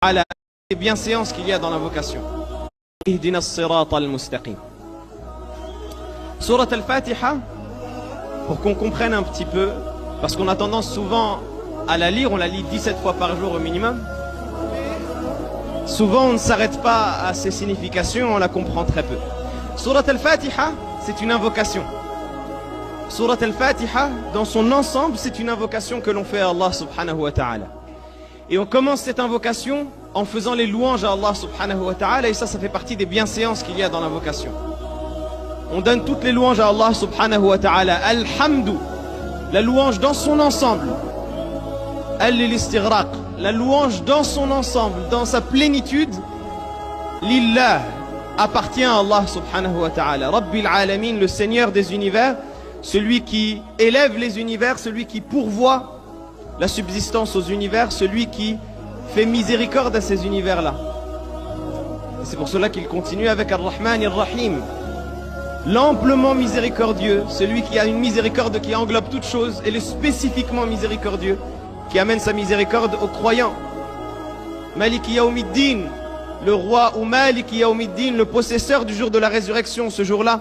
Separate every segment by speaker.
Speaker 1: ala les bienséances qu'il y a dans l'invocation. Ihdina as-sirata al-mustaqim. Surat al-Fatiha, pour qu'on comprenne un petit peu, parce qu'on a tendance souvent à la lire, on la lit 17 fois par jour au minimum. Souvent on ne s'arrête pas à ses significations, on la comprend très peu. Surat al-Fatiha, c'est une invocation. Surat al-Fatiha, dans son ensemble, c'est une invocation que l'on fait à Allah subhanahu wa ta'ala. Et on commence cette invocation en faisant les louanges à Allah subhanahu wa ta'ala, et ça fait partie des bienséances qu'il y a dans l'invocation. On donne toutes les louanges à Allah subhanahu wa ta'ala. Alhamdu, la louange dans son ensemble. Al-istighraq, la louange dans son ensemble, dans sa plénitude. Lillah, appartient à Allah subhanahu wa ta'ala. Rabbil alamin, le Seigneur des univers, celui qui élève les univers, celui qui pourvoit la subsistance aux univers, celui qui fait miséricorde à ces univers-là. C'est pour cela qu'il continue avec Ar-Rahman Ar-Rahim, l'amplement miséricordieux, celui qui a une miséricorde qui englobe toutes choses, et le spécifiquement miséricordieux, qui amène sa miséricorde aux croyants. Maliki Yawmiddin, le roi, ou Maliki Yawmiddin, le possesseur du jour de la résurrection, ce jour-là,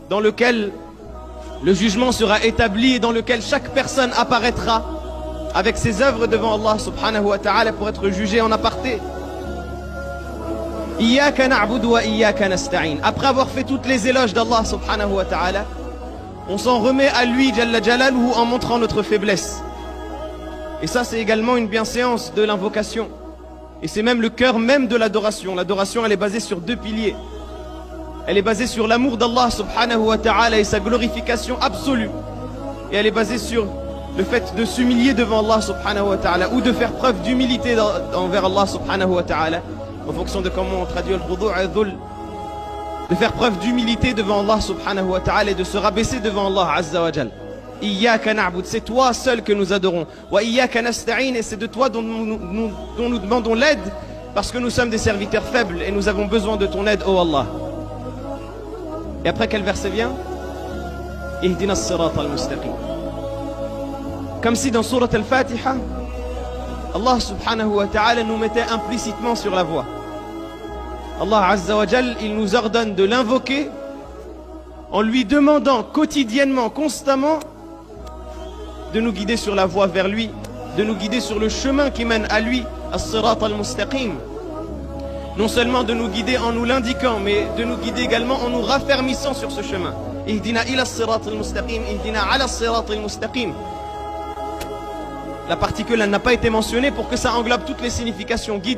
Speaker 1: dans lequel le jugement sera établi et dans lequel chaque personne apparaîtra avec ses œuvres devant Allah subhanahu wa ta'ala pour être jugé en aparté. Iyyaka na'budu wa iyyaka nasta'in. Après avoir fait toutes les éloges d'Allah subhanahu wa ta'ala, on s'en remet à lui Jalla Jalaluhu en montrant notre faiblesse. Et ça, c'est également une bienséance de l'invocation. Et c'est même le cœur même de l'adoration. L'adoration, elle est basée sur deux piliers. Elle est basée sur l'amour d'Allah subhanahu wa ta'ala et sa glorification absolue. Et elle est basée sur le fait de s'humilier devant Allah subhanahu wa ta'ala, ou de faire preuve d'humilité envers Allah subhanahu wa ta'ala, en fonction de comment on traduit al-khudu' de faire preuve d'humilité devant Allah subhanahu wa ta'ala et de se rabaisser devant Allah azza wa jal. Iyyaka na'bud, c'est toi seul que nous adorons. Wa iyyaka nasta'in, et c'est de toi dont nous demandons l'aide, parce que nous sommes des serviteurs faibles et nous avons besoin de ton aide, ô Allah. Et après, quel verset vient? Ihdina as-sirata al-mustaqim. Comme si dans Surat al-Fatiha, Allah subhanahu wa ta'ala nous mettait implicitement sur la voie. Allah azza wa jal, il nous ordonne de l'invoquer en lui demandant quotidiennement, constamment, de nous guider sur la voie vers lui, de nous guider sur le chemin qui mène à lui, as-sirat al-mustaqim. Non seulement de nous guider en nous l'indiquant, mais de nous guider également en nous raffermissant sur ce chemin. Ihdina ila as-sirat al-mustaqim, ihdina ala as-sirat al-mustaqim. La particule, elle n'a pas été mentionnée pour que ça englobe toutes les significations. Guide